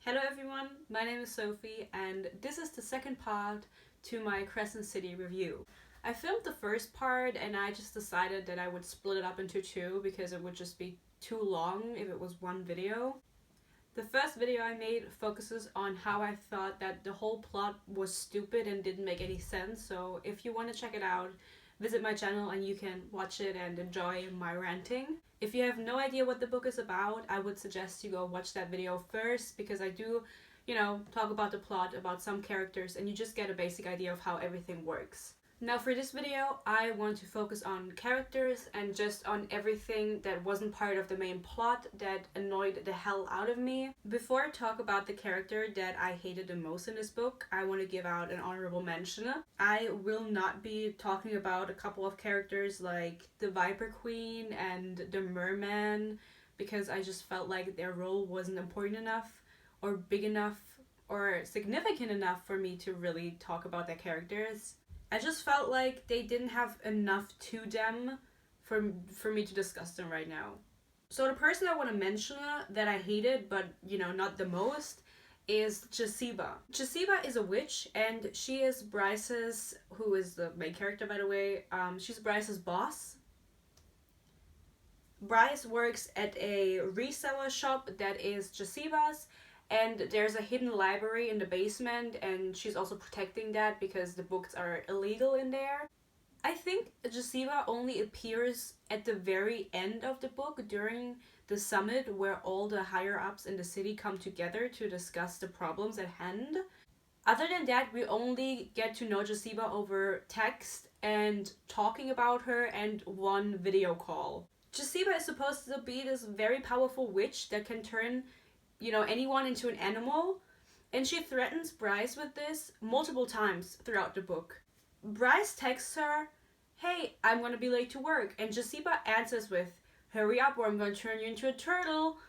Hello everyone, my name is Sophie and this is the second part to my Crescent City review. I filmed the first part and I just decided that I would split it up into two because it would just be too long if it was one video. The first video I made focuses on how I thought that the whole plot was stupid and didn't make any sense, so if you want to check it out, visit my channel and you can watch it and enjoy my ranting. If you have no idea what the book is about, I would suggest you go watch that video first because I do, talk about the plot, about some characters, and you just get a basic idea of how everything works. Now for this video, I want to focus on characters and just on everything that wasn't part of the main plot that annoyed the hell out of me. Before I talk about the character that I hated the most in this book, I want to give out an honorable mention. I will not be talking about a couple of characters like the Viper Queen and the Merman because I just felt like their role wasn't important enough or big enough or significant enough for me to really talk about their characters. I just felt like they didn't have enough to them for me to discuss them right now. So the person I want to mention that I hated, but not the most, is Jesiba. Jesiba is a witch and she is Bryce's, who is the main character by the way, she's Bryce's boss. Bryce works at a reseller shop that is Jesiba's, and there's a hidden library in the basement and she's also protecting that because the books are illegal in there. I think Jesiba only appears at the very end of the book during the summit where all the higher ups in the city come together to discuss the problems at hand. Other than that, we only get to know Jesiba over text and talking about her and one video call. Jesiba is supposed to be this very powerful witch that can turn anyone into an animal, and she threatens Bryce with this multiple times throughout the book. Bryce texts her, "Hey, I'm gonna be late to work," and Jesiba answers with, "Hurry up or I'm gonna turn you into a turtle."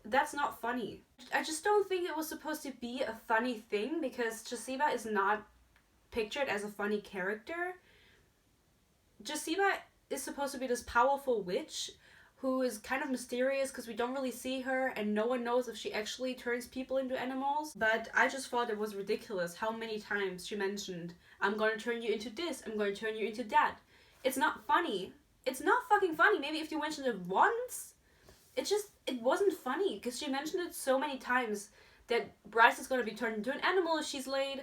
That's not funny. I just don't think it was supposed to be a funny thing because Jesiba is not pictured as a funny character. Jesiba is supposed to be this powerful witch who is kind of mysterious because we don't really see her and no one knows if she actually turns people into animals. But I just thought it was ridiculous how many times she mentioned, "I'm going to turn you into this, I'm going to turn you into that." It's not funny. It's not fucking funny. Maybe if you mentioned it once, it wasn't funny because she mentioned it so many times that Bryce is going to be turned into an animal if she's late.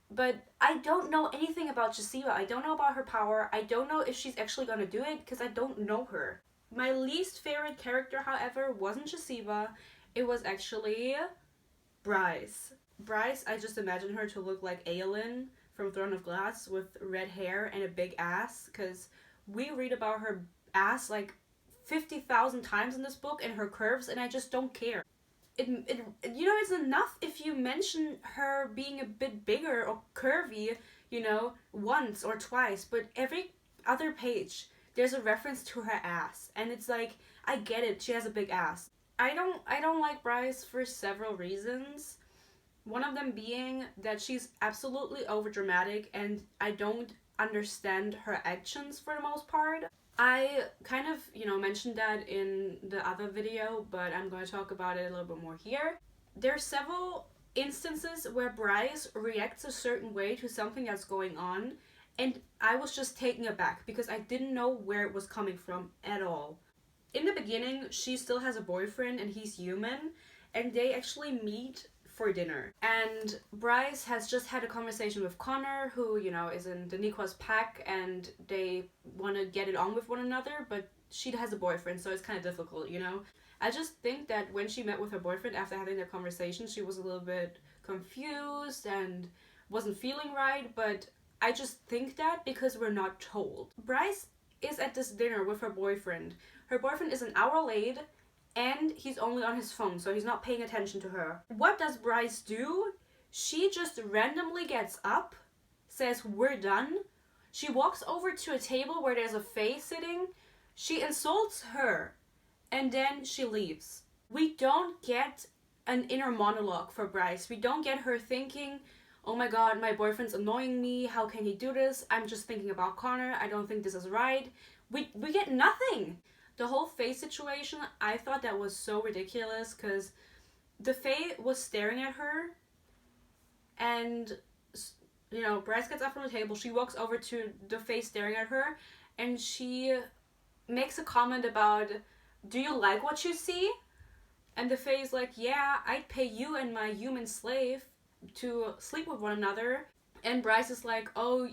But I don't know anything about Jesiba. I don't know about her power. I don't know if she's actually going to do it because I don't know her. My least favorite character, however, wasn't Jesiba. It was actually Bryce. Bryce, I just imagined her to look like Aelin from Throne of Glass with red hair and a big ass, because we read about her ass like 50,000 times in this book and her curves, and I just don't care. It's enough if you mention her being a bit bigger or curvy, once or twice, but every other page there's a reference to her ass, and it's like, I get it, she has a big ass. I don't like Bryce for several reasons. One of them being that she's absolutely overdramatic and I don't understand her actions for the most part. I kind of, mentioned that in the other video, but I'm going to talk about it a little bit more here. There are several instances where Bryce reacts a certain way to something that's going on, and I was just taken aback because I didn't know where it was coming from at all. In the beginning, she still has a boyfriend and he's human, and they actually meet for dinner. And Bryce has just had a conversation with Connor, who, is in the Nikos pack, and they want to get it on with one another, but she has a boyfriend, so it's kind of difficult, I just think that when she met with her boyfriend after having their conversation, she was a little bit confused and wasn't feeling right, but I just think that because we're not told. Bryce is at this dinner with her boyfriend. Her boyfriend is an hour late and he's only on his phone, so he's not paying attention to her. What does Bryce do? She just randomly gets up, says, "We're done." She walks over to a table where there's a fae sitting. She insults her and then she leaves. We don't get an inner monologue for Bryce. We don't get her thinking, "Oh my god, my boyfriend's annoying me, how can he do this? I'm just thinking about Connor, I don't think this is right." We get nothing. The whole face situation, I thought that was so ridiculous because the Fae was staring at her, and Bryce gets up from the table. She walks over to the Fae staring at her, and she makes a comment about, "Do you like what you see?" And the Fae is like, "Yeah, I'd pay you and my human slave to sleep with one another." And Bryce is like, "Oh,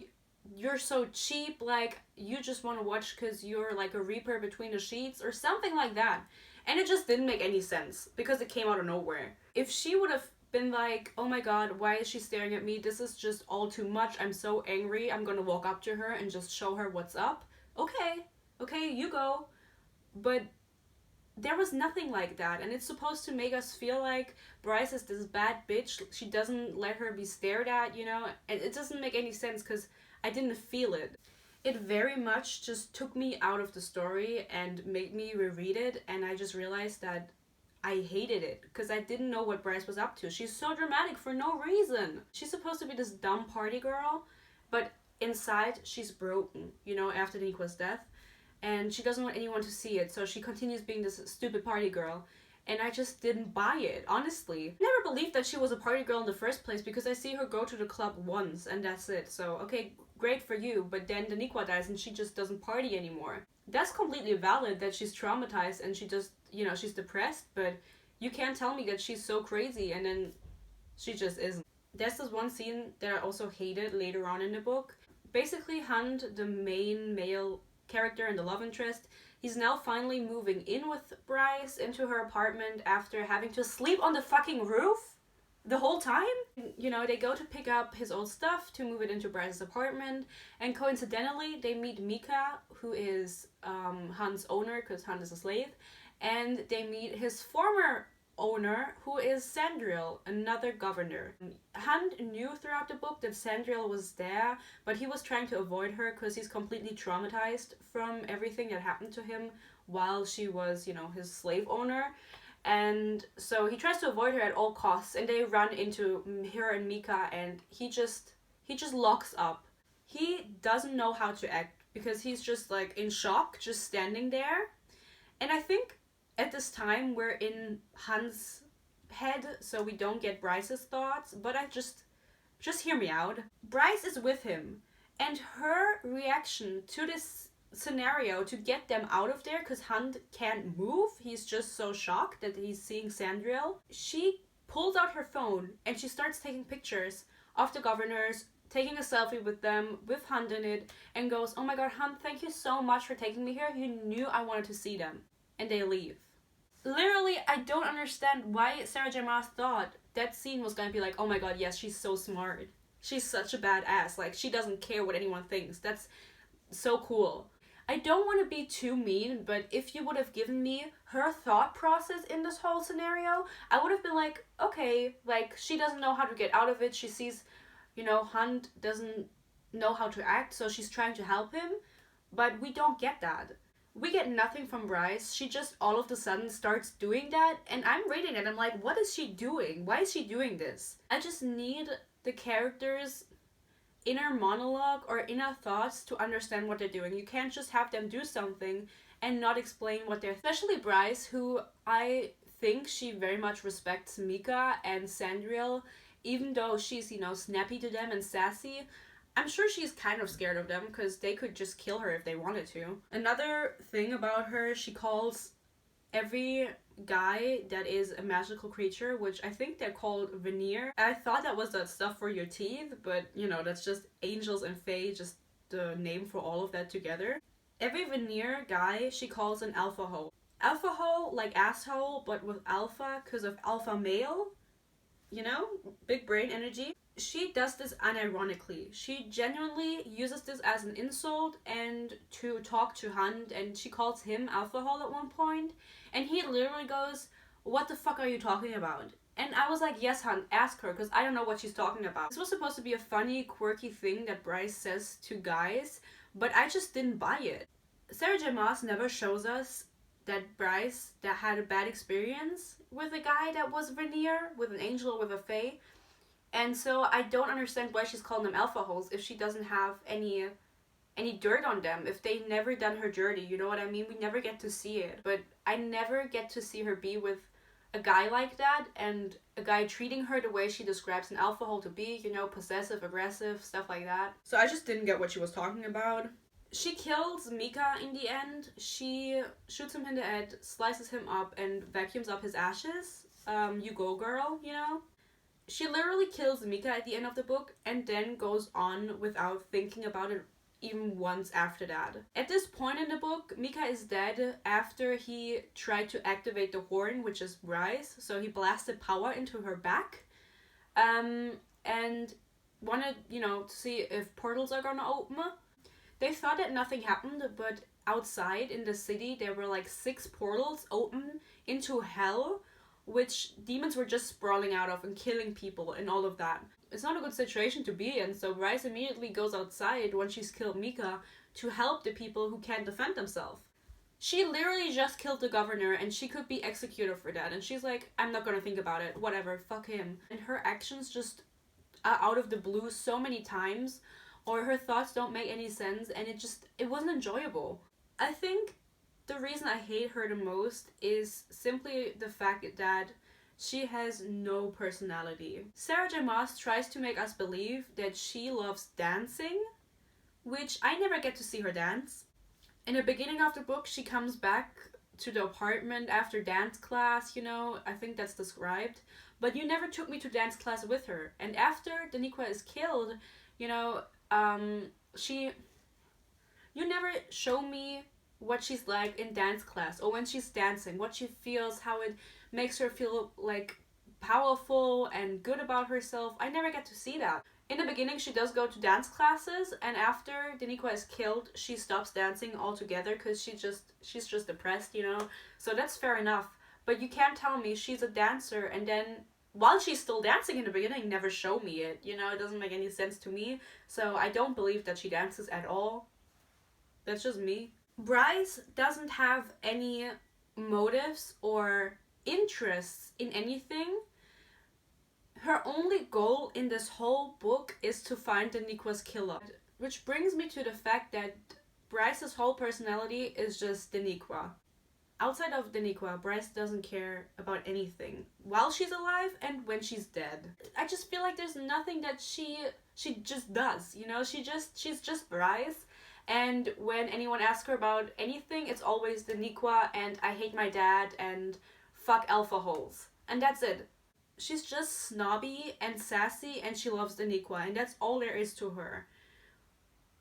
you're so cheap, like, you just want to watch because you're like a reaper between the sheets," or something like that. And it just didn't make any sense because it came out of nowhere. If she would have been like, "Oh my god, why is she staring at me? This is just all too much. I'm so angry. I'm gonna walk up to her and just show her what's up." Okay, you go. But there was nothing like that, and it's supposed to make us feel like Bryce is this bad bitch. She doesn't let her be stared at, and it doesn't make any sense because I didn't feel it. It very much just took me out of the story and made me reread it, and I just realized that I hated it because I didn't know what Bryce was up to. She's so dramatic for no reason. She's supposed to be this dumb party girl, but inside she's broken, after Nico's death. And she doesn't want anyone to see it, so she continues being this stupid party girl. And I just didn't buy it, honestly. I never believed that she was a party girl in the first place because I see her go to the club once and that's it. So, okay, great for you, but then Daniqua dies and she just doesn't party anymore. That's completely valid that she's traumatized and she just, she's depressed, but you can't tell me that she's so crazy and then she just isn't. There's this one scene that I also hated later on in the book. Basically, Hunt, the main male character and the love interest, he's now finally moving in with Bryce into her apartment after having to sleep on the fucking roof the whole time. They go to pick up his old stuff to move it into Bryce's apartment, and coincidentally they meet Mika, who is Hunt's owner because Hunt is a slave, and they meet his former owner, who is Sandriel, another governor. Hunt knew throughout the book that Sandriel was there, but he was trying to avoid her because he's completely traumatized from everything that happened to him while she was, his slave owner. And so he tries to avoid her at all costs, and they run into her and Mika, and he just locks up. He doesn't know how to act because he's just like in shock, just standing there. And I think at this time, we're in Hunt's head, so we don't get Bryce's thoughts, but just hear me out. Bryce is with him, and her reaction to this scenario to get them out of there, because Hunt can't move, he's just so shocked that he's seeing Sandriel. She pulls out her phone, and she starts taking pictures of the governors, taking a selfie with them, with Hunt in it, and goes, "Oh my god, Hunt, thank you so much for taking me here. You knew I wanted to see them." And they leave. Literally, I don't understand why Sarah J. Maas thought that scene was gonna be like, "Oh my god, yes, she's so smart. She's such a badass. Like, she doesn't care what anyone thinks. That's so cool." I don't want to be too mean, but if you would have given me her thought process in this whole scenario, I would have been like, okay, like, she doesn't know how to get out of it. She sees, Hunt doesn't know how to act, so she's trying to help him. But we don't get that. We get nothing from Bryce. She just all of a sudden starts doing that, and I'm reading it, I'm like, what is she doing? Why is she doing this? I just need the characters' inner monologue or inner thoughts to understand what they're doing. You can't just have them do something and not explain what they're... Especially Bryce, who I think she very much respects Mika and Sandriel, even though she's, snappy to them and sassy. I'm sure she's kind of scared of them because they could just kill her if they wanted to. Another thing about her, she calls every guy that is a magical creature, which I think they're called veneer. I thought that was that stuff for your teeth, but that's just angels and fae, just the name for all of that together. Every veneer guy she calls an alpha hole. Alpha hole, like asshole, but with alpha because of alpha male. Big brain energy. She does this unironically. She genuinely uses this as an insult and to talk to Hunt, and she calls him alcohol at one point, and he literally goes, "What the fuck are you talking about?" And I was like, yes, Hunt, ask her, because I don't know what she's talking about. This was supposed to be a funny, quirky thing that Bryce says to guys, but I just didn't buy it. Sarah J. Maas never shows us that Bryce that had a bad experience with a guy that was veneer, with an angel, with a fae. And so I don't understand why she's calling them alpha holes if she doesn't have any dirt on them, if they never done her dirty, you know what I mean? We never get to see it. But I never get to see her be with a guy like that, and a guy treating her the way she describes an alpha hole to be, you know, possessive, aggressive, stuff like that. So I just didn't get what she was talking about. She kills Mika in the end. She shoots him in the head, slices him up, and vacuums up his ashes. You go, girl, you know? She literally kills Mika at the end of the book and then goes on without thinking about it even once after that. At this point in the book, Mika is dead after he tried to activate the horn, which is Bryce. So he blasted power into her back. And wanted, you know, to see if portals are gonna open. They thought that nothing happened, but outside in the city there were like 6 portals open into hell, which demons were just sprawling out of and killing people and all of that. It's not a good situation to be in, so Bryce immediately goes outside when she's killed Mika to help the people who can't defend themselves. She literally just killed the governor and she could be executed for that, and she's like, I'm not gonna think about it, whatever, fuck him. And her actions just are out of the blue so many times, or her thoughts don't make any sense, and it wasn't enjoyable. I think the reason I hate her the most is simply the fact that she has no personality. Sarah J. Maas tries to make us believe that she loves dancing, which I never get to see her dance. In the beginning of the book, she comes back to the apartment after dance class, you know, I think that's described. But you never took me to dance class with her. And after Daniqua is killed, you know, you never show me what she's like in dance class or when she's dancing, what she feels, how it makes her feel like powerful and good about herself. I never get to see that. In the beginning, she does go to dance classes, and after Daniqua is killed, she stops dancing altogether because she's just depressed, you know. So that's fair enough. But you can't tell me she's a dancer and then while she's still dancing in the beginning, never show me it. You know, it doesn't make any sense to me. So I don't believe that she dances at all. That's just me. Bryce doesn't have any motives or interests in anything. Her only goal in this whole book is to find Daniqua's killer. Which brings me to the fact that Bryce's whole personality is just Daniqua. Outside of Daniqua, Bryce doesn't care about anything while she's alive and when she's dead. I just feel like there's nothing that she just does, you know? She's just Bryce, and when anyone asks her about anything, it's always Daniqua and I hate my dad and fuck alpha holes. And that's it. She's just snobby and sassy and she loves Daniqua, and that's all there is to her.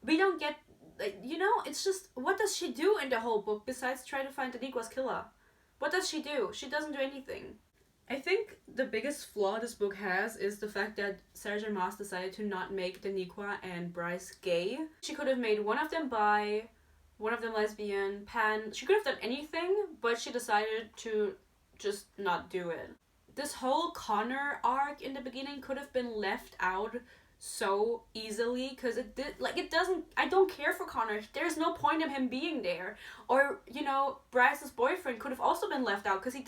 We don't get, you know, it's just, what does she do in the whole book besides try to find Daniqua's killer? What does she do? She doesn't do anything. I think the biggest flaw this book has is the fact that Sarah J. Maas decided to not make Daniqua and Bryce gay. She could have made one of them bi, one of them lesbian, pan. She could have done anything, but she decided to just not do it. This whole Connor arc in the beginning could have been left out so easily, because I don't care for Connor. There's no point in him being there. Or, you know, Bryce's boyfriend could have also been left out because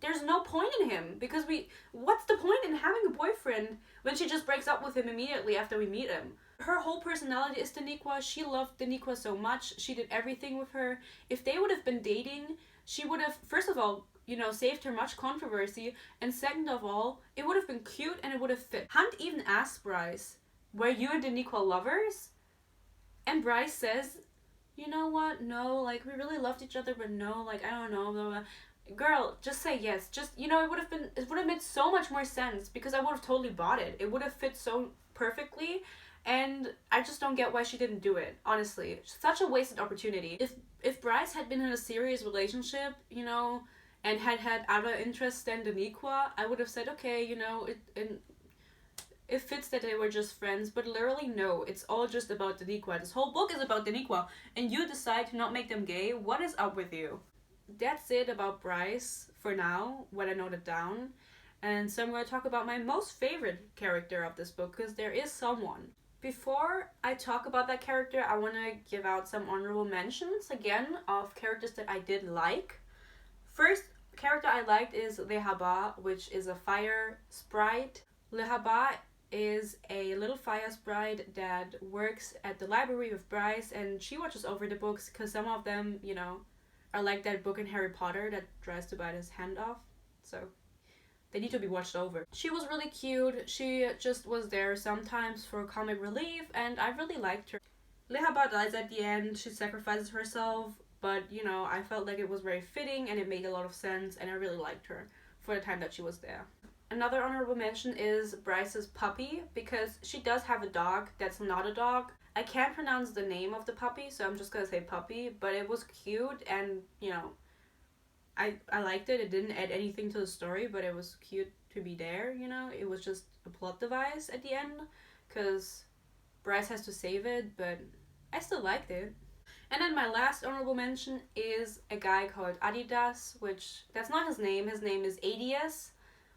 there's no point in him, because what's the point in having a boyfriend when she just breaks up with him immediately after we meet him? Her whole personality is Daniqua. She loved Daniqua so much. She did everything with her. If they would have been dating, she would have, first of all, you know, saved her much controversy, and second of all, it would have been cute and it would have fit. Hunt even asked Bryce, were you and Daniqua lovers? And Bryce says, you know what, no, like, we really loved each other, but no, like, I don't know, blah, blah. Girl, just say yes. Just, you know, it would have made so much more sense, because I would have totally bought it. It would have fit so perfectly, and I just don't get why she didn't do it, honestly. Such a wasted opportunity. If Bryce had been in a serious relationship, you know, and had other interests than Daniqua, I would have said, okay, you know, it fits that they were just friends, but literally no, it's all just about Daniqua. This whole book is about Daniqua, and you decide to not make them gay. What is up with you? That's it about Bryce for now, what I noted down. And so I'm going to talk about my most favorite character of this book, because there is someone. Before I talk about that character, I want to give out some honorable mentions, again, of characters that I did like. First character I liked is Jesiba, which is a fire sprite. Jesiba is a little fire sprite that works at the library with Bryce, and she watches over the books, because some of them, you know, are like that book in Harry Potter that tries to bite his hand off. So they need to be watched over. She was really cute. She just was there sometimes for comic relief, and I really liked her. Jesiba dies at the end. She sacrifices herself, but you know, I felt like it was very fitting and it made a lot of sense, and I really liked her for the time that she was there. Another honorable mention is Bryce's puppy, because she does have a dog that's not a dog. I can't pronounce the name of the puppy, so I'm just gonna say puppy, but it was cute, and you know, I liked it. It didn't add anything to the story, but it was cute to be there, you know? It was just a plot device at the end, because Bryce has to save it, but I still liked it. And then my last honorable mention is a guy called Adidas, which, that's not his name is Adias,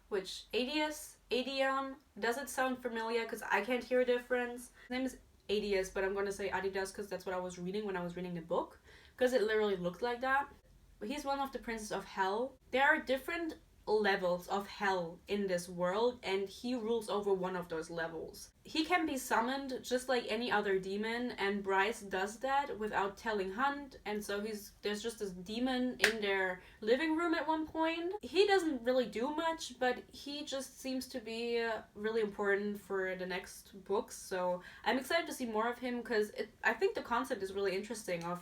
which, Adion, does it sound familiar? Because I can't hear a difference. His name is Adias, but I'm going to say Adidas because that's what I was reading when I was reading the book, because it literally looked like that. He's one of the princes of hell. There are different levels of hell in this world, and he rules over one of those levels. He can be summoned just like any other demon, and Bryce does that without telling Hunt, and so there's just this demon in their living room at one point. He doesn't really do much, but he just seems to be really important for the next books, so I'm excited to see more of him, because I think the concept is really interesting of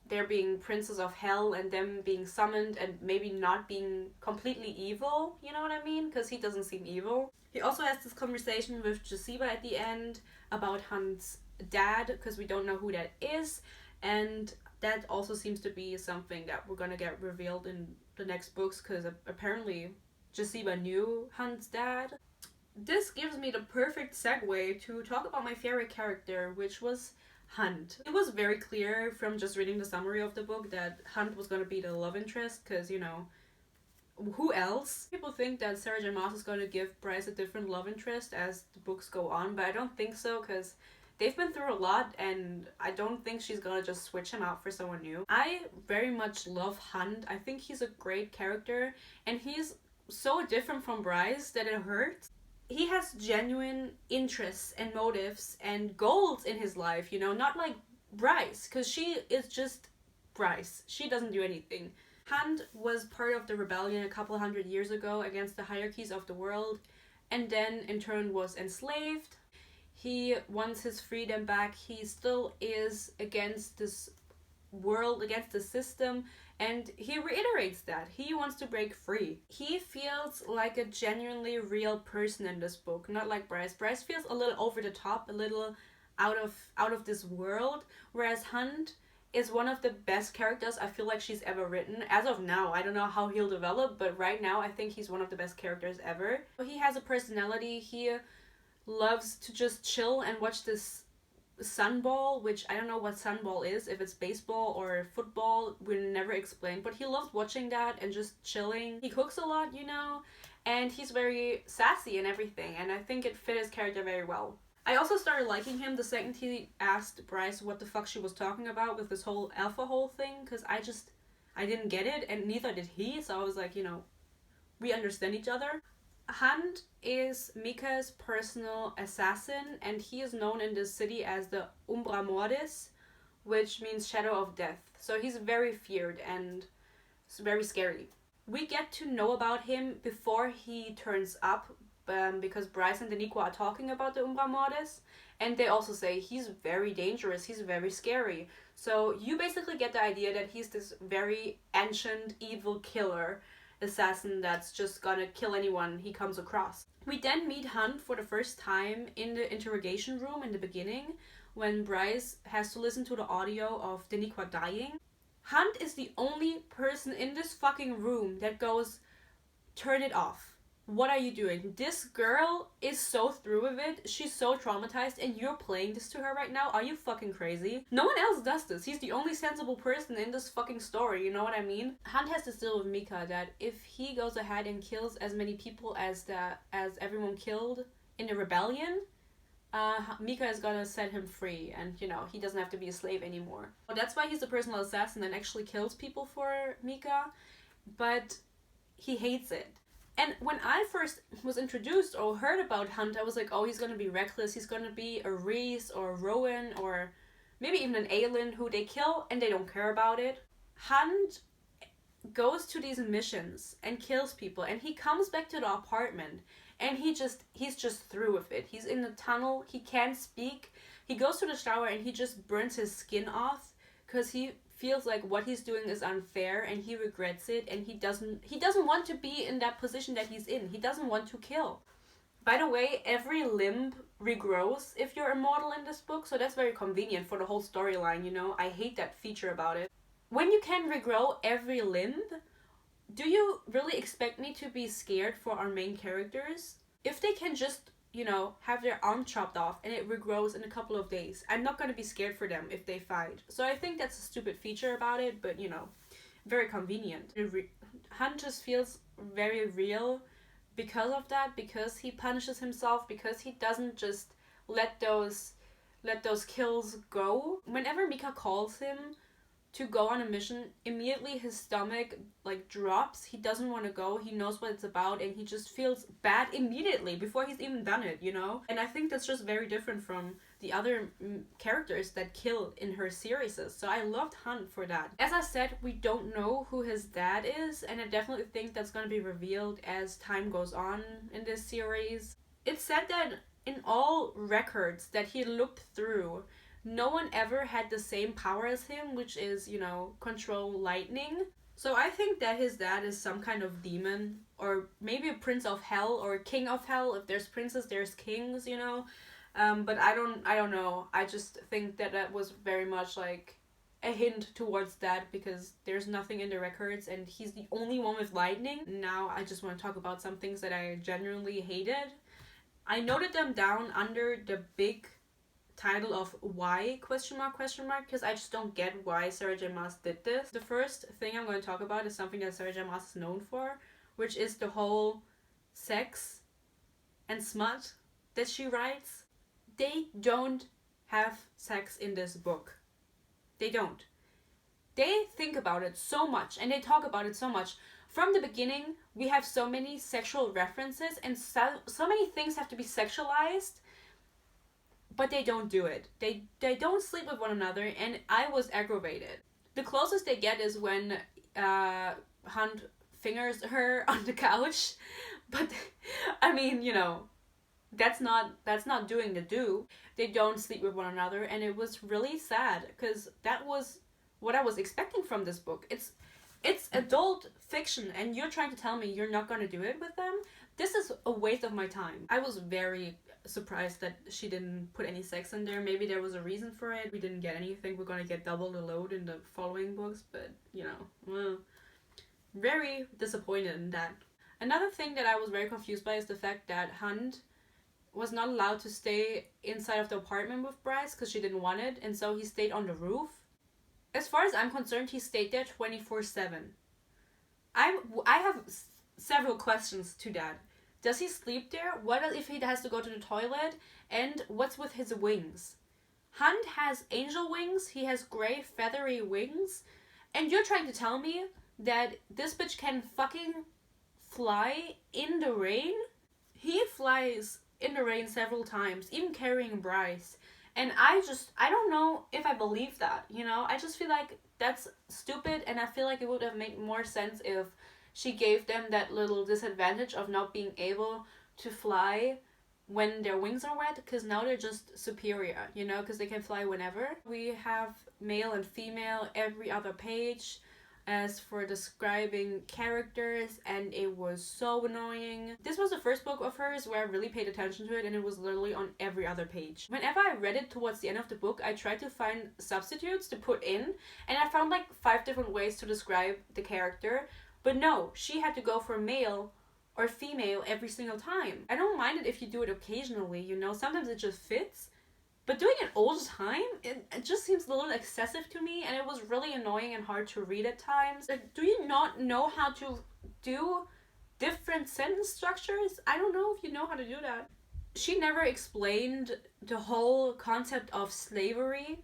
there being princes of hell and them being summoned and maybe not being completely evil, you know what I mean? Because he doesn't seem evil. He also has this conversation with Jesiba at the end about Hunt's dad, because we don't know who that is, and that also seems to be something that we're gonna get revealed in the next books, because apparently Jesiba knew Hunt's dad. This gives me the perfect segue to talk about my favorite character, which was Hunt. It was very clear from just reading the summary of the book that Hunt was going to be the love interest, because, you know, who else? People think that Sarah J. Maas is going to give Bryce a different love interest as the books go on, but I don't think so, because they've been through a lot, and I don't think she's going to just switch him out for someone new. I very much love Hunt. I think he's a great character, and he's so different from Bryce that it hurts. He has genuine interests and motives and goals in his life, you know, not like Bryce, because she is just Bryce. She doesn't do anything. Hunt was part of the rebellion a couple hundred years ago against the hierarchies of the world, and then in turn was enslaved. He wants his freedom back. He still is against this world, against the system, and he reiterates that he wants to break free. He feels like a genuinely real person in this book, not like Bryce. Bryce feels a little over the top, a little out of this world, whereas Hunt is one of the best characters I feel like she's ever written. As of now, I don't know how he'll develop, but right now I think he's one of the best characters ever. He has a personality. He loves to just chill and watch this sunball, which I don't know what sunball is, if it's baseball or football, we never explained, but he loves watching that and just chilling. He cooks a lot, you know, and he's very sassy and everything, and I think it fit his character very well. I also started liking him the second he asked Bryce what the fuck she was talking about with this whole alpha hole thing, because I didn't get it, and neither did he, so I was like, you know, we understand each other. Hunt is Mika's personal assassin, and he is known in this city as the Umbra Mordis, which means shadow of death. So he's very feared and very scary. We get to know about him before he turns up, because Bryce and Daniqua are talking about the Umbra Mordis, and they also say he's very dangerous, he's very scary. So you basically get the idea that he's this very ancient evil killer assassin that's just gonna kill anyone he comes across. We then meet Hunt for the first time in the interrogation room in the beginning, when Bryce has to listen to the audio of Daniqua dying. Hunt is the only person in this fucking room that goes, turn it off. What are you doing? This girl is so through with it. She's so traumatized, and you're playing this to her right now? Are you fucking crazy? No one else does this. He's the only sensible person in this fucking story, you know what I mean? Hunt has this deal with Mika that if he goes ahead and kills as many people as everyone killed in the rebellion, Mika is gonna set him free, and you know, he doesn't have to be a slave anymore. Well, that's why he's a personal assassin and actually kills people for Mika, but he hates it. And when I first was introduced or heard about Hunt, I was like, oh, he's gonna be reckless, he's gonna be a Reese or a Rowan or maybe even an Aelin who they kill and they don't care about it. Hunt goes to these missions and kills people, and he comes back to the apartment and he's just through with it. He's in the tunnel, he can't speak. He goes to the shower and he just burns his skin off because he feels like what he's doing is unfair and he regrets it, and he doesn't want to be in that position that he's in. He doesn't want to kill. By the way, every limb regrows if you're immortal in this book, so that's very convenient for the whole storyline, you know? I hate that feature about it. When you can regrow every limb, do you really expect me to be scared for our main characters? If they can just, you know, have their arm chopped off and it regrows in a couple of days, I'm not going to be scared for them if they fight. So I think that's a stupid feature about it, but, you know, very convenient. Hunt just feels very real because of that, because he punishes himself, because he doesn't just let those kills go. Whenever Mika calls him to go on a mission, immediately his stomach like drops. He doesn't want to go. He knows what it's about and he just feels bad immediately before he's even done it, you know? And I think that's just very different from the other characters that kill in her series. So I loved Hunt for that. As I said, we don't know who his dad is, and I definitely think that's going to be revealed as time goes on in this series. It's said that in all records that he looked through, no one ever had the same power as him, which is, you know, control lightning. So I think that his dad is some kind of demon, or maybe a prince of hell, or king of hell. If there's princes, there's kings, you know. But I don't know. I just think that was very much like a hint towards that, because there's nothing in the records and he's the only one with lightning. Now I just want to talk about some things that I genuinely hated. I noted them down under the big title of why question mark, because I just don't get why Sarah J Maas did this. The first thing I'm going to talk about is something that Sarah J Maas is known for, which is the whole sex and smut that she writes. They don't have sex in this book. They don't. They think about it so much and they talk about it so much. From the beginning, we have so many sexual references and so many things have to be sexualized, but they don't do it. They don't sleep with one another, and I was aggravated. The closest they get is when Hunt fingers her on the couch, but I mean, you know, that's not doing the do. They don't sleep with one another, and it was really sad because that was what I was expecting from this book. It's adult fiction, and you're trying to tell me you're not going to do it with them? This is a waste of my time. I was very surprised that she didn't put any sex in there. Maybe there was a reason for it. We didn't get anything. We're going to get double the load in the following books, but, you know, very disappointed in that. Another thing that I was very confused by is the fact that Hunt was not allowed to stay inside of the apartment with Bryce because she didn't want it, and so he stayed on the roof. As far as I'm concerned, he stayed there 24/7. I have several questions to that. Does he sleep there? What if he has to go to the toilet? And what's with his wings? Hunt has angel wings. He has gray feathery wings. And you're trying to tell me that this bitch can fucking fly in the rain? He flies in the rain several times, even carrying Bryce. And I don't know if I believe that, you know? I just feel like that's stupid, and I feel like it would have made more sense if she gave them that little disadvantage of not being able to fly when their wings are wet, because now they're just superior, you know, because they can fly whenever. We have male and female every other page as for describing characters, and it was so annoying. This was the first book of hers where I really paid attention to it, and it was literally on every other page. Whenever I read it towards the end of the book, I tried to find substitutes to put in, and I found like 5 different ways to describe the character, but no, she had to go for male or female every single time. I don't mind it if you do it occasionally, you know, sometimes it just fits. But doing it all the time, it just seems a little excessive to me, and it was really annoying and hard to read at times. Like, do you not know how to do different sentence structures? I don't know if you know how to do that. She never explained the whole concept of slavery.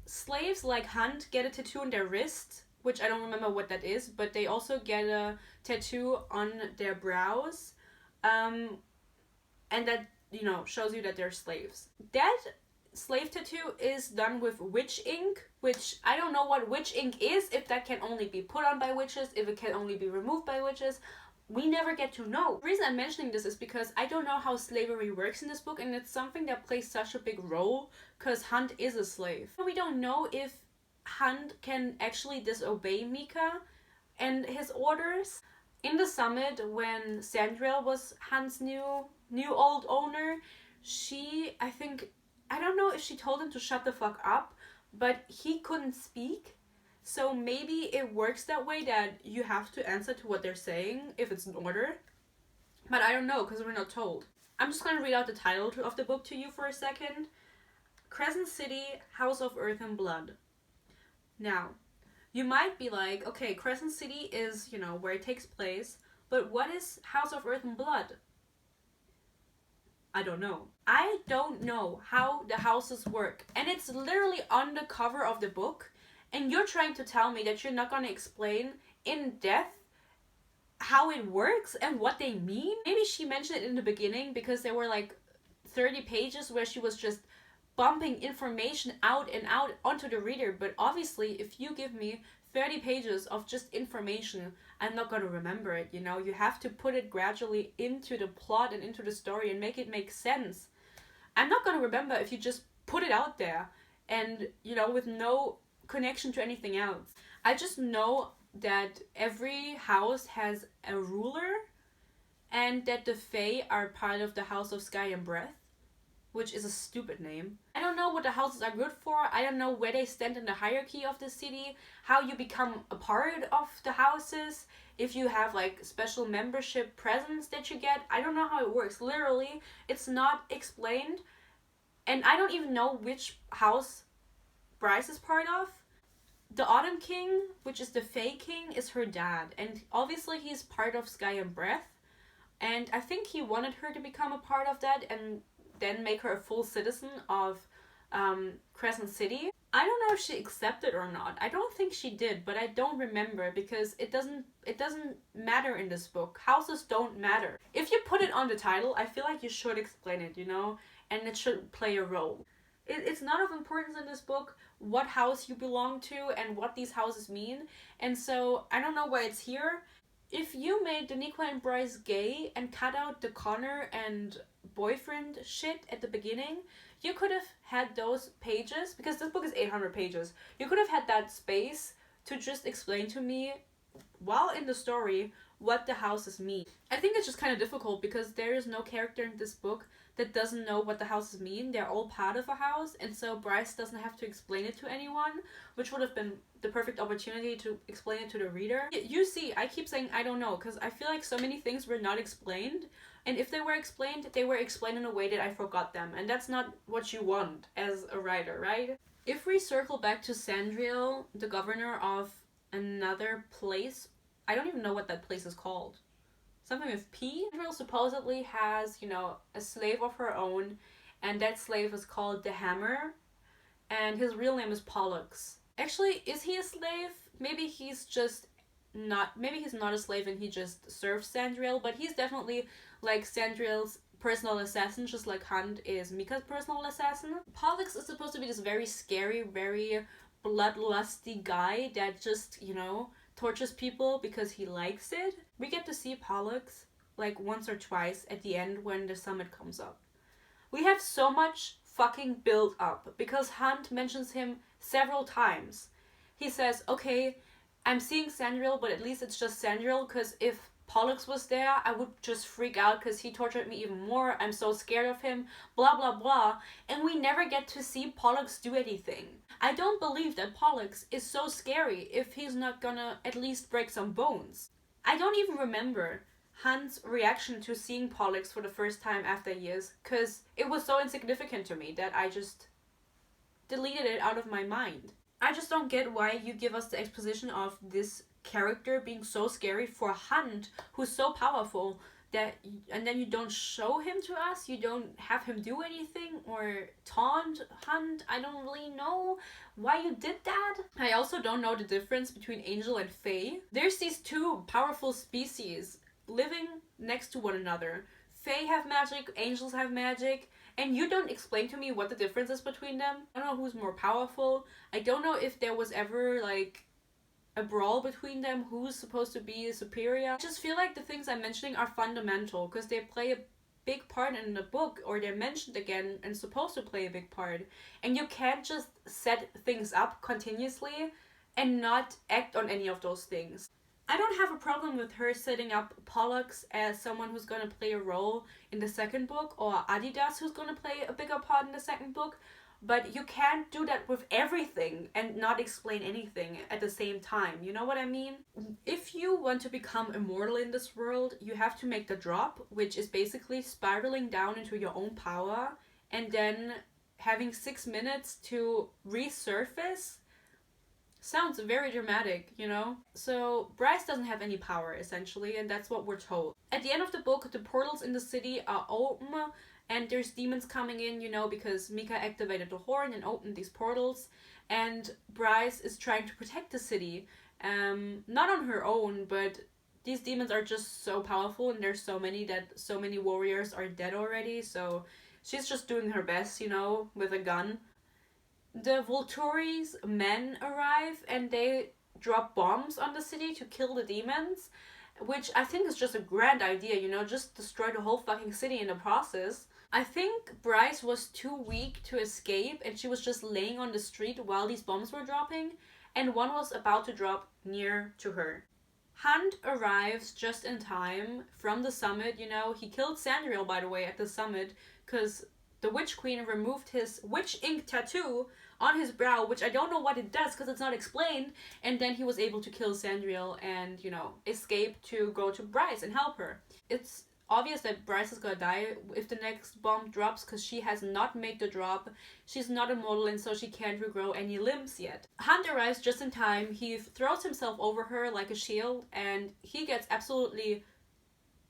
Slaves like Hunt get a tattoo on their wrist, which I don't remember what that is, but they also get a tattoo on their brows. And that, you know, shows you that they're slaves. That slave tattoo is done with witch ink, which I don't know what witch ink is, if that can only be put on by witches, if it can only be removed by witches. We never get to know. The reason I'm mentioning this is because I don't know how slavery works in this book, and it's something that plays such a big role because Hunt is a slave. We don't know if Hunt can actually disobey Mika and his orders. In the summit, when Sandriel was Hunt's new old owner, I don't know if she told him to shut the fuck up, but he couldn't speak. So maybe it works that way, that you have to answer to what they're saying if it's an order. But I don't know, because we're not told. I'm just going to read out the title of the book to you for a second. Crescent City, House of Earth and Blood. Now, you might be like, okay, Crescent City is, where it takes place, but what is House of Earth and Blood? I don't know. I don't know how the houses work. And it's literally on the cover of the book. And you're trying to tell me that you're not going to explain in depth how it works and what they mean? Maybe she mentioned it in the beginning because there were like 30 pages where she was just bumping information out and out onto the reader. But obviously, if you give me 30 pages of just information, I'm not going to remember it, You have to put it gradually into the plot and into the story and make it make sense. I'm not going to remember if you just put it out there and, with no connection to anything else. I just know that every house has a ruler and that the Fae are part of the House of Sky and Breath, which is a stupid name. I don't know what the houses are good for. I don't know where they stand in the hierarchy of the city, how you become a part of the houses, if you have like special membership presents that you get. I don't know how it works. Literally, it's not explained. And I don't even know which house Bryce is part of. The Autumn King, which is the Fae King, is her dad. And obviously he's part of Sky and Breath. And I think he wanted her to become a part of that and then make her a full citizen of Crescent City. I don't know if she accepted or not. I don't think she did, but I don't remember because it doesn't matter in this book. Houses don't matter. If you put it on the title, I feel like you should explain it, and it should play a role. It's not of importance in this book what house you belong to and what these houses mean, and so I don't know why it's here. If you made Daniqua and Bryce gay and cut out the Connor and boyfriend shit at the beginning, you could have had those pages, because this book is 800 pages, you could have had that space to just explain to me, while in the story, what the houses mean. I think it's just kind of difficult because there is no character in this book that doesn't know what the houses mean. They're all part of a house, and so Bryce doesn't have to explain it to anyone, which would have been the perfect opportunity to explain it to the reader. You see, I keep saying I don't know, because I feel like so many things were not explained, and if they were explained in a way that I forgot them, and that's not what you want as a writer, right? If we circle back to Sandriel, the governor of another place, I don't even know what that place is called. Something with P. Sandriel supposedly has, a slave of her own, and that slave is called the Hammer, and his real name is Pollux. Actually, is he a slave? Maybe he's not a slave and he just serves Sandriel, but he's definitely like Sandriel's personal assassin, just like Hunt is Mika's personal assassin. Pollux is supposed to be this very scary, very bloodlusty guy that just, tortures people because he likes it. We get to see Pollux like once or twice at the end when the summit comes up. We have so much fucking build up because Hunt mentions him several times. He says, okay, I'm seeing Sandriel, but at least it's just Sandriel, because if Pollux was there, I would just freak out because he tortured me even more. I'm so scared of him, blah blah blah. And we never get to see Pollux do anything. I don't believe that Pollux is so scary if he's not gonna at least break some bones. I don't even remember Hunt's reaction to seeing Pollux for the first time after years, because it was so insignificant to me that I just deleted it out of my mind. I just don't get why you give us the exposition of this character being so scary for Hunt, who's so powerful, and then you don't show him to us, you don't have him do anything or taunt Hunt. I don't really know why you did that. I also don't know the difference between Angel and Fae. There's these two powerful species living next to one another. Fae have magic, angels have magic, and you don't explain to me what the difference is between them. I don't know who's more powerful. I don't know if there was ever like a brawl between them, who's supposed to be superior. I just feel like the things I'm mentioning are fundamental because they play a big part in the book, or they're mentioned again and supposed to play a big part. And you can't just set things up continuously and not act on any of those things. I don't have a problem with her setting up Pollux as someone who's going to play a role in the second book, or Adidas who's going to play a bigger part in the second book, but you can't do that with everything and not explain anything at the same time. You know what I mean? If you want to become immortal in this world, you have to make the drop, which is basically spiraling down into your own power and then having 6 minutes to resurface. Sounds very dramatic, you know? So Bryce doesn't have any power, essentially, and that's what we're told. At the end of the book, the portals in the city are open, and there's demons coming in, you know, because Mika activated the horn and opened these portals, and Bryce is trying to protect the city. Not on her own, but these demons are just so powerful, and there's so many that so many warriors are dead already, so she's just doing her best, you know, with a gun. The Volturi's men arrive and they drop bombs on the city to kill the demons, which I think is just a grand idea, you know, just destroy the whole fucking city in the process. I think Bryce was too weak to escape and she was just laying on the street while these bombs were dropping, and one was about to drop near to her. Hunt arrives just in time from the summit, you know, he killed Sandriel, by the way, at the summit, because the Witch Queen removed his witch ink tattoo on his brow, which I don't know what it does because it's not explained, and then he was able to kill Sandriel and, you know, escape to go to Bryce and help her. It's obvious that Bryce is gonna die if the next bomb drops because she has not made the drop. She's not immortal and so she can't regrow any limbs yet. Hunt arrives just in time. He throws himself over her like a shield and he gets absolutely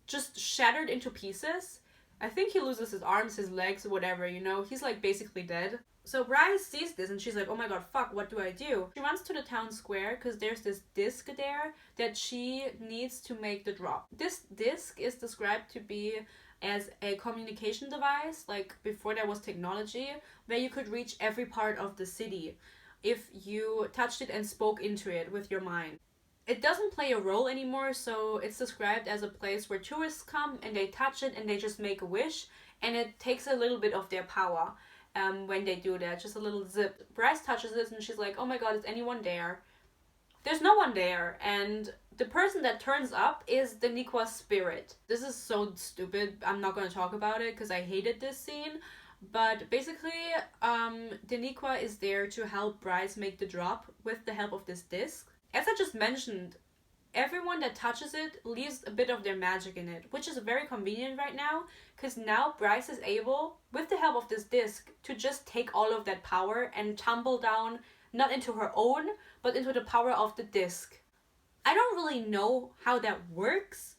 just shattered into pieces. I think he loses his arms, his legs, whatever, you know? He's like basically dead. So Bryce sees this and she's like, oh my god, fuck, what do I do? She runs to the town square because there's this disc there that she needs to make the drop. This disc is described to be as a communication device, like before there was technology, where you could reach every part of the city if you touched it and spoke into it with your mind. It doesn't play a role anymore, so it's described as a place where tourists come and they touch it and they just make a wish, and it takes a little bit of their power when they do that, just a little zip. Bryce touches this and she's like, oh my god, is anyone there? There's no one there, and the person that turns up is the Nikwa spirit. This is so stupid, I'm not going to talk about it because I hated this scene, but basically the Nikwa is there to help Bryce make the drop with the help of this disc. As I just mentioned, everyone that touches it leaves a bit of their magic in it, which is very convenient right now, because now Bryce is able, with the help of this disc, to just take all of that power and tumble down, not into her own, but into the power of the disc. I don't really know how that works,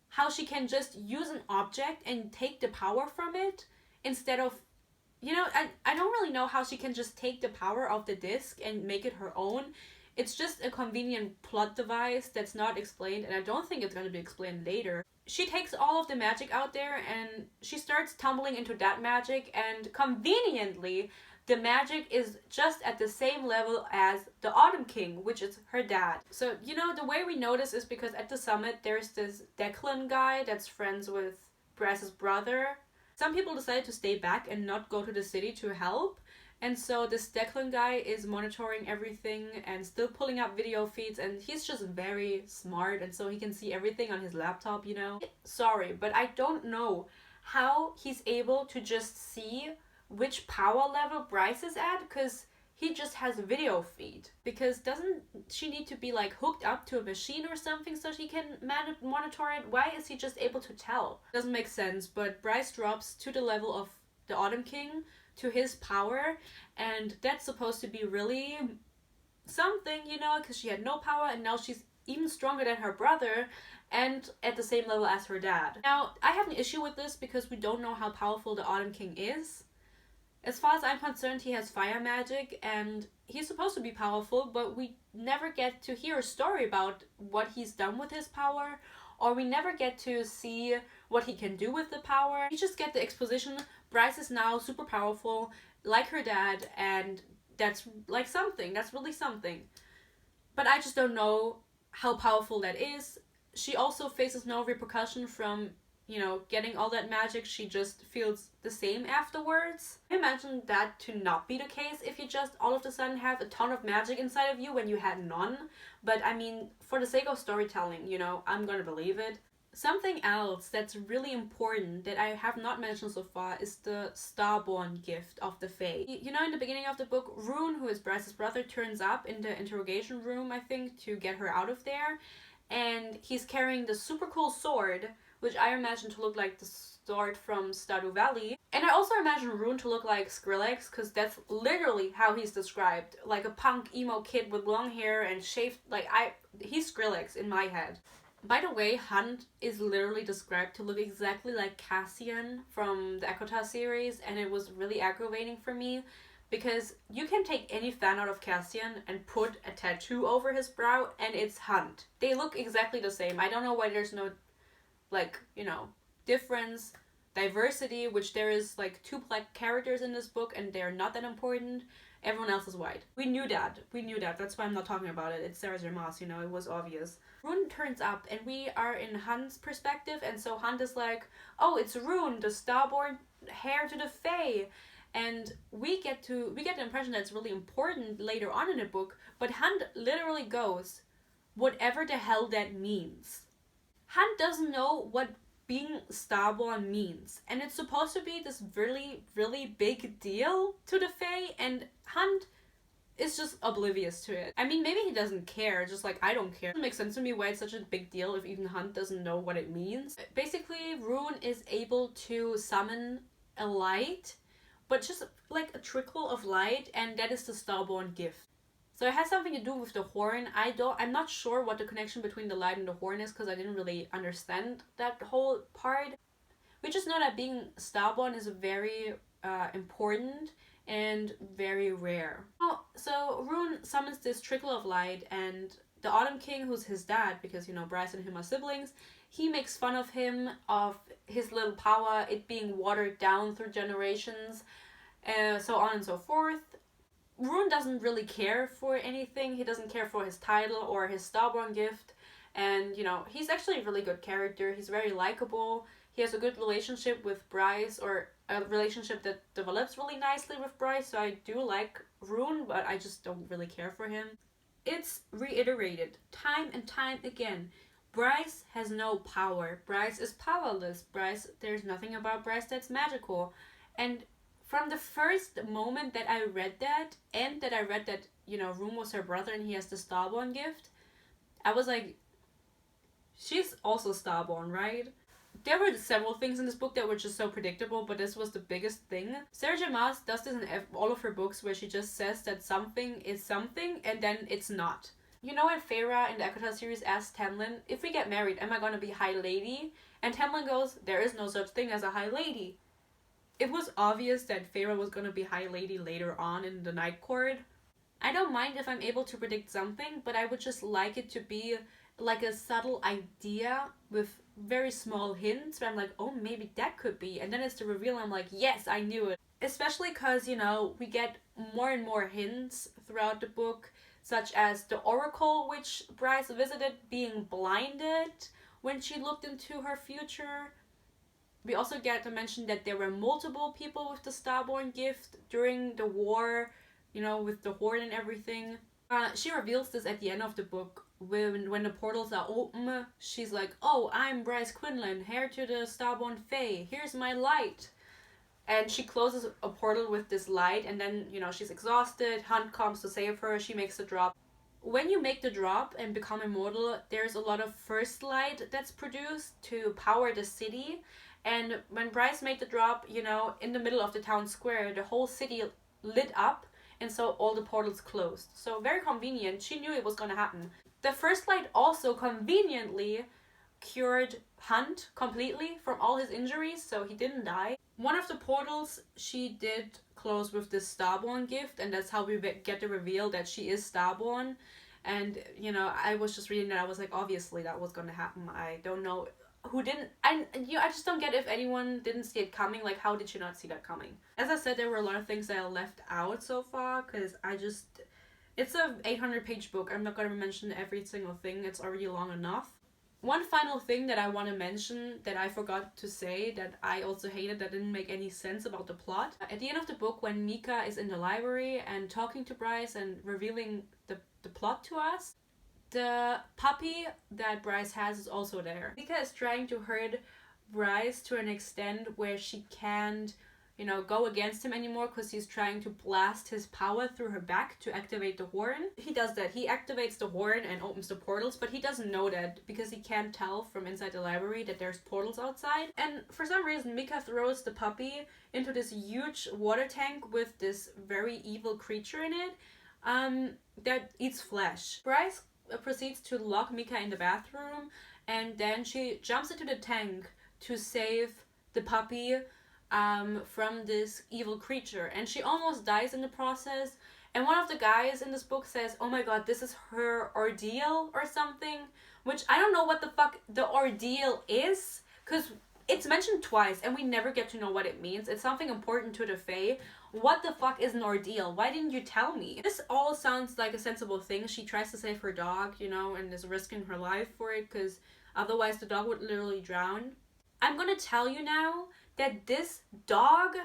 how she can just use an object and take the power from it, instead of, you know, I don't really know how she can just take the power of the disc and make it her own. It's just a convenient plot device that's not explained, and I don't think it's going to be explained later. She takes all of the magic out there and she starts tumbling into that magic, and conveniently, the magic is just at the same level as the Autumn King, which is her dad. So, you know, the way we know this is because at the summit, there's this Declan guy that's friends with Bryce's brother. Some people decided to stay back and not go to the city to help. And so this Declan guy is monitoring everything and still pulling up video feeds, and he's just very smart, and so he can see everything on his laptop, you know. Sorry, but I don't know how he's able to just see which power level Bryce is at, because he just has a video feed. Because doesn't she need to be like hooked up to a machine or something so she can monitor it? Why is he just able to tell? Doesn't make sense, but Bryce drops to the level of the Autumn King, to his power, and that's supposed to be really something, you know, because she had no power and now she's even stronger than her brother and at the same level as her dad. Now, I have an issue with this because we don't know how powerful the Autumn King is. As far as I'm concerned, he has fire magic and he's supposed to be powerful, but we never get to hear a story about what he's done with his power, or we never get to see what he can do with the power. You just get the exposition. Bryce is now super powerful, like her dad, and that's like something. That's really something. But I just don't know how powerful that is. She also faces no repercussion from, getting all that magic. She just feels the same afterwards. I imagine that to not be the case if you just all of a sudden have a ton of magic inside of you when you had none. But I mean, for the sake of storytelling, I'm gonna believe it. Something else that's really important that I have not mentioned so far is the Starborn gift of the Fae. In the beginning of the book, Rune, who is Bryce's brother, turns up in the interrogation room, I think, to get her out of there. And he's carrying the super cool sword, which I imagine to look like the sword from Stardew Valley. And I also imagine Rune to look like Skrillex, because that's literally how he's described. Like a punk emo kid with long hair and shaved, he's Skrillex in my head. By the way, Hunt is literally described to look exactly like Cassian from the Ekota series, and it was really aggravating for me because you can take any fan art of Cassian and put a tattoo over his brow and it's Hunt. They look exactly the same. I don't know why there's no, difference, diversity, which there is 2 black characters in this book and they're not that important. Everyone else is white. We knew that. That's why I'm not talking about it. It's Sarah J. Maas, it was obvious. Rune turns up and we are in Hunt's perspective, and so Hunt is like, oh, it's Rune, the Starborn heir to the Fae. And we get the impression that it's really important later on in the book, but Hunt literally goes, whatever the hell that means. Hunt doesn't know what being Starborn means, and it's supposed to be this really, really big deal to the Fae, and Hunt is just oblivious to it. I mean, maybe he doesn't care, just like I don't care. It doesn't make sense to me why it's such a big deal if even Hunt doesn't know what it means. Basically, Rune is able to summon a light, but just like a trickle of light, and that is the Starborn gift. So it has something to do with the horn. I'm not sure what the connection between the light and the horn is, because I didn't really understand that whole part. We just know that being Starborn is very important and very rare. So Rune summons this trickle of light, and the Autumn King, who's his dad, because Bryce and him are siblings, he makes fun of him, of his little power, it being watered down through generations, so on and so forth. Rune doesn't really care for anything. He doesn't care for his title or his Starborn gift, and he's actually a really good character. He's very likable. He has a good relationship with Bryce, or a relationship that develops really nicely with Bryce, so I do like Rune, but I just don't really care for him. It's reiterated time and time again. Bryce has no power. Bryce is powerless. There's nothing about Bryce that's magical. And from the first moment that I read that, and that I read that, Rune was her brother and he has the Starborn gift, I was like, she's also Starborn, right? There were several things in this book that were just so predictable, but this was the biggest thing. Sarah J. Maas does this in all of her books, where she just says that something is something, and then it's not. When Feyre in the Ekota series asked Tamlin, if we get married, am I gonna be High Lady? And Tamlin goes, there is no such thing as a High Lady. It was obvious that Feyre was gonna be High Lady later on in the Night Court. I don't mind if I'm able to predict something, but I would just like it to be like a subtle idea with very small hints where I'm like, oh, maybe that could be, and then it's the reveal and I'm like, yes, I knew it. Especially because, we get more and more hints throughout the book, such as the Oracle, which Bryce visited, being blinded when she looked into her future. We also get to mention that there were multiple people with the Starborn gift during the war, with the horde and everything. She reveals this at the end of the book. When the portals are open, she's like, oh, I'm Bryce Quinlan, heir to the Starborn Fae. Here's my light. And she closes a portal with this light, and then, she's exhausted. Hunt comes to save her. She makes the drop. When you make the drop and become immortal, there's a lot of first light that's produced to power the city. And when Bryce made the drop, in the middle of the town square, the whole city lit up, and so all the portals closed. So very convenient. She knew it was going to happen. The first light also conveniently cured Hunt completely from all his injuries, so he didn't die. One of the portals she did close with this Starborn gift, and that's how we get the reveal that she is Starborn. And, I was just reading that, I was like, obviously that was going to happen. I don't know who didn't, I just don't get if anyone didn't see it coming. Like, how did you not see that coming? As I said, there were a lot of things that I left out so far because it's a 800-page book. I'm not gonna mention every single thing. It's already long enough. One final thing that I want to mention that I forgot to say that I also hated, that didn't make any sense about the plot. At the end of the book, when Mika is in the library and talking to Bryce and revealing the plot to us, the puppy that Bryce has is also there. Mika is trying to hurt Bryce to an extent where she can't, go against him anymore because he's trying to blast his power through her back to activate the horn. He does that. He activates the horn and opens the portals, but he doesn't know that because he can't tell from inside the library that there's portals outside. And for some reason, Mika throws the puppy into this huge water tank with this very evil creature in it that eats flesh. Bryce proceeds to lock Mika in the bathroom, and then she jumps into the tank to save the puppy from this evil creature, and she almost dies in the process. And one of the guys in this book says, oh my god, this is her ordeal or something, which I don't know what the fuck the ordeal is, because it's mentioned twice and we never get to know what it means. It's something important to the Fae. What the fuck is an ordeal? Why didn't you tell me? This all sounds like a sensible thing. She tries to save her dog, and is risking her life for it because otherwise the dog would literally drown. I'm gonna tell you now that this dog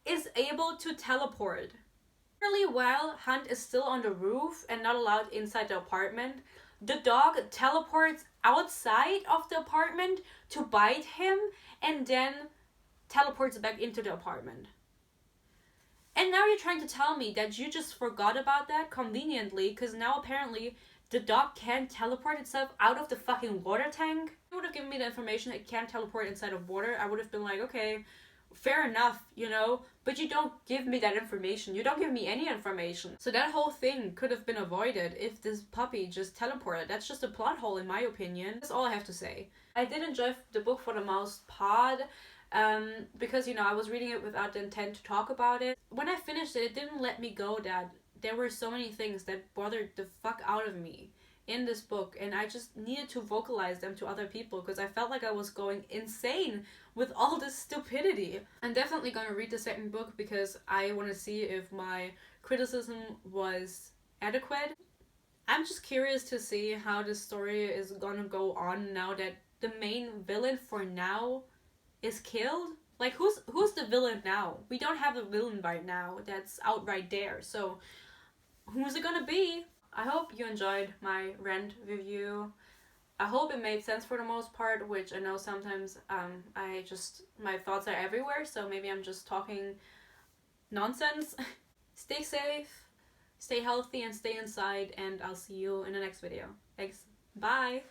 is able to teleport. Really, while Hunt is still on the roof and not allowed inside the apartment, the dog teleports outside of the apartment to bite him and then teleports back into the apartment. And now you're trying to tell me that you just forgot about that conveniently because now apparently the dog can't teleport itself out of the fucking water tank? If you would have given me the information it can't teleport inside of water, I would have been like, okay, fair enough, but you don't give me that information. You don't give me any information. So that whole thing could have been avoided if this puppy just teleported. That's just a plot hole in my opinion. That's all I have to say. I did enjoy the book for the most part. Because I was reading it without the intent to talk about it. When I finished it, it didn't let me go that there were so many things that bothered the fuck out of me in this book, and I just needed to vocalize them to other people because I felt like I was going insane with all this stupidity. I'm definitely gonna read the second book because I want to see if my criticism was adequate. I'm just curious to see how this story is gonna go on now that the main villain for now is killed. Like, who's the villain now? We don't have a villain right now that's out right there. So who's it gonna be? I hope you enjoyed my rant review. I hope it made sense for the most part, which I know sometimes my thoughts are everywhere, so maybe I'm just talking nonsense. Stay safe, stay healthy, and stay inside, and I'll see you in the next video. Thanks. Bye!